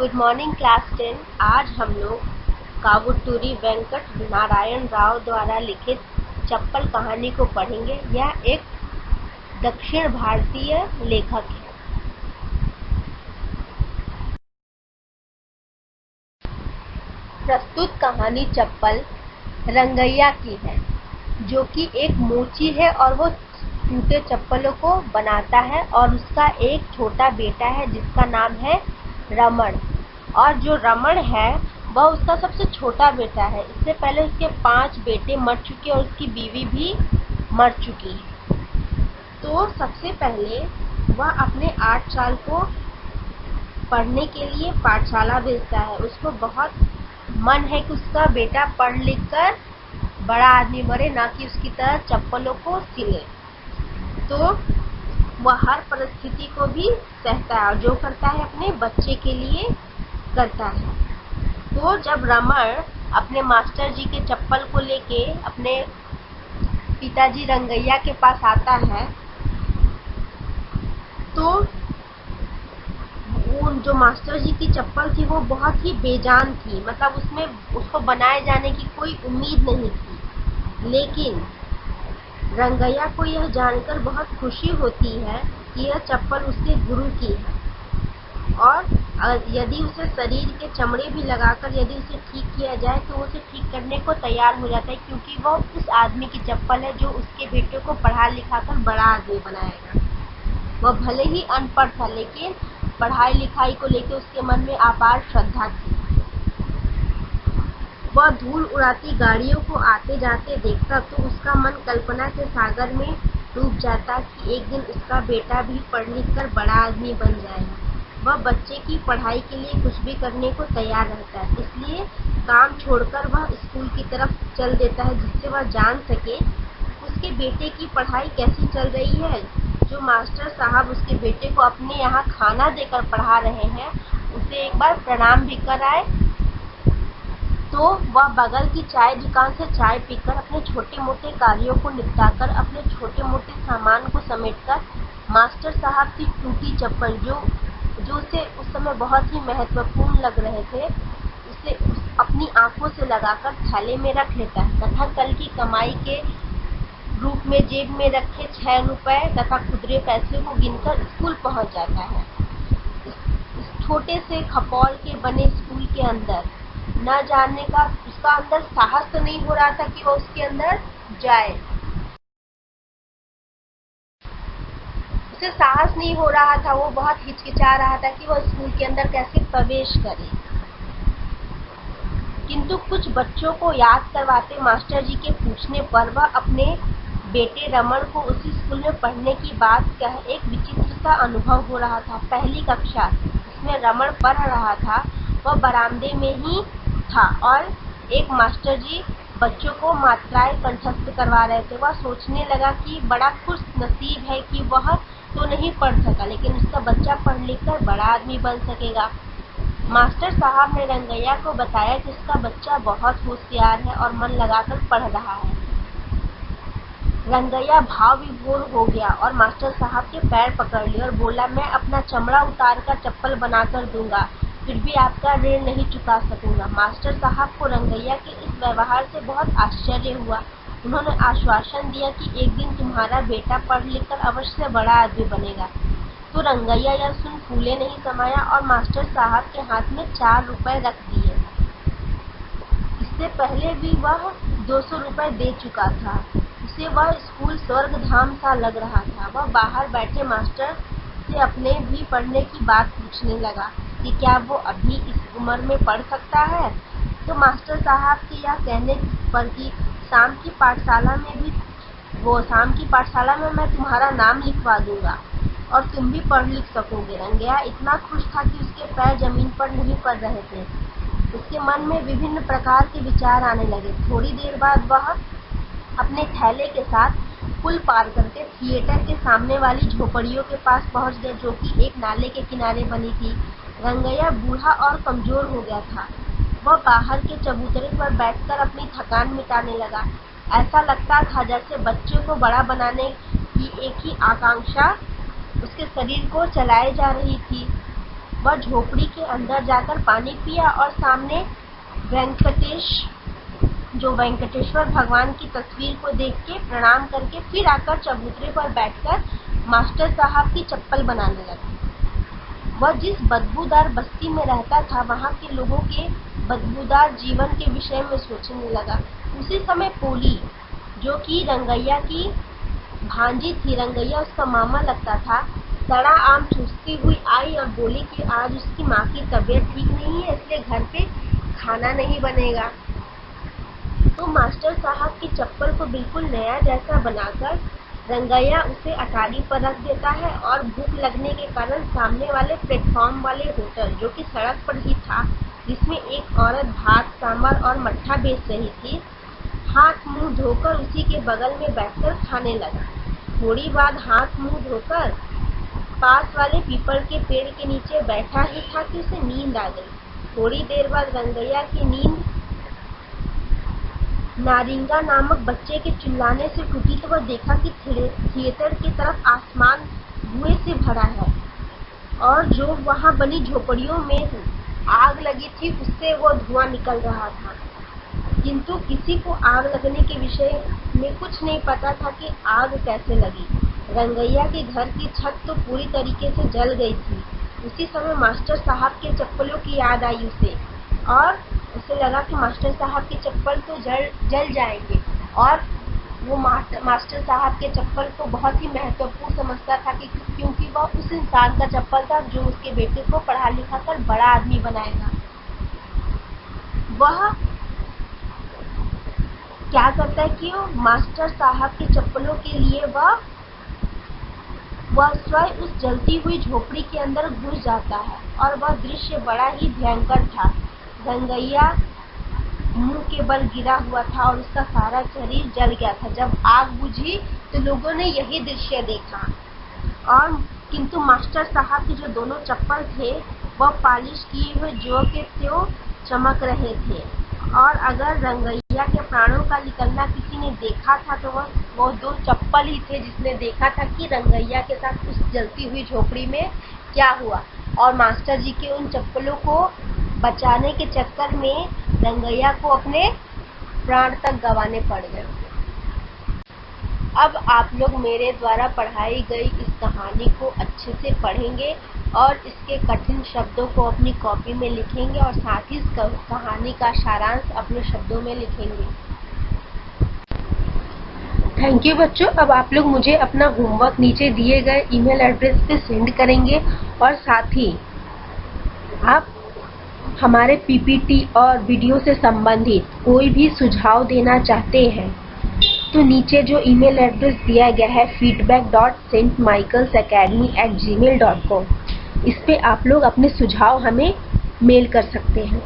Good morning class 10। आज हम लोग कावुटूरी वेंकट नारायण राव द्वारा लिखित चप्पल कहानी को पढ़ेंगे। यह एक दक्षिण भारतीय लेखक है। प्रस्तुत कहानी चप्पल रंगैया की है, जो कि एक मोची है और वो टूटे चप्पलों को बनाता है। और उसका एक छोटा बेटा है जिसका नाम है रमण। और जो रमण है वह उसका सबसे छोटा बेटा है। इससे पहले उसके 5 बेटे मर चुके और उसकी बीवी भी मर चुकी है। तो सबसे पहले वह अपने 8 साल को पढ़ने के लिए पाठशाला भेजता है। उसको बहुत मन है कि उसका बेटा पढ़ लिख कर बड़ा आदमी बने, ना कि उसकी तरह चप्पलों को सिले। तो वह हर परिस्थिति को भी सहता है और जो करता है अपने बच्चे के लिए करता है। तो जब रमण अपने मास्टर जी के चप्पल को लेके अपने पिताजी रंगैया के पास आता है, तो वो जो मास्टर जी की चप्पल थी वो बहुत ही बेजान थी। मतलब उसमें उसको बनाए जाने की कोई उम्मीद नहीं थी। लेकिन रंगैया को यह जानकर बहुत खुशी होती है कि यह चप्पल उसके गुरु की है। और यदि उसे शरीर के चमड़े भी लगाकर यदि उसे ठीक किया जाए तो उसे ठीक करने को तैयार हो जाता है, क्योंकि वह उस आदमी की चप्पल है जो उसके बेटे को पढ़ा लिखा कर बड़ा आदमी बनाएगा। वह भले ही अनपढ़ था, लेकिन पढ़ाई लिखाई को लेकर उसके मन में अपार श्रद्धा थी। वह धूल उड़ाती गाड़ियों को आते जाते देखता तो उसका मन कल्पना के सागर में डूब जाता कि एक दिन उसका बेटा भी पढ़ लिख कर बड़ा आदमी बन जाएगा। वह बच्चे की पढ़ाई के लिए कुछ भी करने को तैयार रहता है। इसलिए काम छोड़कर वह स्कूल की तरफ चल देता है, जिससे वह जान सके उसके बेटे की पढ़ाई कैसी चल रही है। जो मास्टर साहब उसके बेटे को अपने यहाँ खाना देकर पढ़ा रहे हैं, उसे एक बार प्रणाम भी कराए। तो वह बगल की चाय दुकान से चाय पीकर अपने छोटे मोटे कार्यों को निपटाकर अपने छोटे मोटे सामान को समेटकर मास्टर साहब की टूटी चप्पल जो उसे उस समय बहुत ही महत्वपूर्ण लग रहे थे, उसे अपनी आंखों से लगाकर थैले में रख लेता है तथा कल की कमाई के रूप में जेब में रखे 6 रुपए तथा खुदरे पैसे को गिनकर स्कूल पहुंच जाता है। इस छोटे से खपौल के बने स्कूल के अंदर न जाने का उसका अंदर साहस तो नहीं हो रहा था कि वह उसके अंदर जाए। उसे साहस नहीं हो रहा था, वो बहुत हिचकिचा रहा था कि वह स्कूल के अंदर कैसे प्रवेश करे। किंतु कुछ बच्चों को याद करवाते मास्टर जी के पूछने पर वह अपने बेटे रमण को उसी स्कूल में पढ़ने की बात कह एक विचित्र सा अनुभव हो रहा था। पहली कक्षा जिसमें रमण पढ़ रहा था वह बरामदे में ही था और एक मास्टर जी बच्चों को मात्राएं कंठस्थ करवा रहे थे। वह सोचने लगा कि बड़ा खुश नसीब है कि वह तो नहीं पढ़ सका, लेकिन उसका बच्चा पढ़ लिख कर बड़ा आदमी बन सकेगा। मास्टर साहब ने रंगैया को बताया कि उसका बच्चा बहुत होशियार है और मन लगाकर पढ़ रहा है। रंगैया भाव विभोर हो गया और मास्टर साहब के पैर पकड़ लिए और बोला, मैं अपना चमड़ा उतार कर चप्पल बनाकर दूंगा, फिर भी आपका ऋण नहीं चुका सकूंगा। मास्टर साहब को रंगैया के इस व्यवहार से बहुत आश्चर्य हुआ। उन्होंने आश्वासन दिया कि एक दिन तुम्हारा बेटा पढ़ लिख कर अवश्य बड़ा आदमी बनेगा। तो रंगैया यह सुन फूले नहीं समाया और मास्टर साहब के हाथ में 4 रुपए रख दिए। इससे पहले भी वह 200 रुपए दे चुका था। उसे वह स्कूल स्वर्ग धाम सा लग रहा था। वह बाहर बैठे मास्टर से अपने भी पढ़ने की बात पूछने लगा कि क्या वो अभी इस उम्र में पढ़ सकता है। तो मास्टर साहब के यह कहने पर कि शाम की पाठशाला में मैं तुम्हारा नाम लिखवा दूंगा और तुम भी पढ़ लिख सकोगे। रंगैया इतना खुश था कि उसके पैर जमीन पर नहीं पड़ रहे थे। उसके मन में विभिन्न प्रकार के विचार आने लगे। थोड़ी देर बाद वह अपने थैले के साथ पुल पार करके थिएटर के सामने वाली झोपड़ियों के पास पहुंच गए, जो कि एक नाले के किनारे बनी थी। रंगैया बूढ़ा और कमजोर हो गया था। वह बाहर के चबूतरे पर बैठकर अपनी थकान मिटाने लगा। ऐसा लगता था जैसे बच्चे को बड़ा बनाने की एक ही आकांक्षा उसके शरीर को चलाए जा रही थी। वह झोपड़ी के अंदर जाकर पानी पिया और सामने वेंकटेश्वर भगवान की तस्वीर को देख के प्रणाम करके फिर आकर चबूतरे पर बैठकर मास्टर साहब की चप्पल बनाने लगा। वह जिस बदबूदार बस्ती में रहता था, वहाँ के लोगों के बदबूदार जीवन के विषय में सोचने लगा। उसी समय पोली, जो कि रंगैया की भांजी थी, रंगैया उसका मामा लगता था, सड़ा आम चूसती हुई आई और बोली कि आज उसकी माँ की तबीयत ठीक नहीं है, इसलिए घर पे खाना नहीं बनेगा। तो मास्टर साहब की चप्पल को बिल्कुल नया जैसा बनाकर रंगैया उसे अटारी पर रख देता है और भूख लगने के कारण सामने वाले प्लेटफॉर्म वाले होटल, जो कि सड़क पर ही था, जिसमें एक औरत भात, सांभर और मट्ठा बेच रही थी, हाथ मुंह धोकर उसी के बगल में बैठकर खाने लगा। थोड़ी बाद हाथ मुंह धोकर पास वाले पीपल के पेड़ के नीचे बैठा ही था कि उसे नींद आ गई। थोड़ी देर बाद रंगैया की नींद नारिंगा नामक बच्चे के चिल्लाने से टूटी तो वह देखा कि थिएटर की तरफ आसमान धुएं से भरा है और जो वहां बनी झोपड़ियों में आग लगी थी उससे वो धुआं निकल रहा था, किंतु किसी को आग लगने के विषय में कुछ नहीं पता था कि आग कैसे लगी। रंगैया के घर की छत तो पूरी तरीके से जल गई थी। उसी समय मास्टर साहब के चप्पलों की याद आई उसे, और उसे लगा कि मास्टर साहब की चप्पल तो जल जाएंगे, और वो मास्टर साहब के चप्पल को बहुत ही महत्वपूर्ण समझता था कि क्योंकि वह उस इंसान का चप्पल था जो उसके बेटे को पढ़ा लिखा कर बड़ा आदमी बनाएगा। वह क्या करता है कि वो मास्टर साहब के चप्पलों के लिए वह स्वयं उस जलती हुई झोपड़ी के अंदर घुस जाता है, और वह दृश्य बड़ा ही भयंकर था। रंगैया मुंह के बल गिरा हुआ था और उसका सारा शरीर जल गया था। जब आग बुझी तो लोगों ने यही दृश्य देखा, और किंतु मास्टर साहब के जो दोनों चप्पल थे वह पॉलिश किए हुए जो के त्यों चमक रहे थे, और अगर रंगैया के प्राणों का निकलना किसी ने देखा था तो वो दो चप्पल ही थे जिसने देखा था कि रंगैया के साथ उस जलती हुई झोपड़ी में क्या हुआ, और मास्टर जी के उन चप्पलों को बचाने के चक्कर में रंगैया को अपने प्राण तक गंवाने पड़ गए। अब आप लोग मेरे द्वारा पढ़ाई गई इस कहानी को अच्छे से पढ़ेंगे और इसके कठिन शब्दों को अपनी कॉपी में लिखेंगे, और साथ ही इस कहानी का सारांश अपने शब्दों में लिखेंगे। थैंक यू बच्चों। अब आप लोग मुझे अपना होमवर्क नीचे दिए गए ईमेल एड्रेस पे सेंड करेंगे, और साथ ही आप हमारे पीपीटी और वीडियो से संबंधित कोई भी सुझाव देना चाहते हैं तो नीचे जो ईमेल एड्रेस दिया गया है feedback.stmichaelsacademy@gmail.com, इस पे आप लोग अपने सुझाव हमें मेल कर सकते हैं।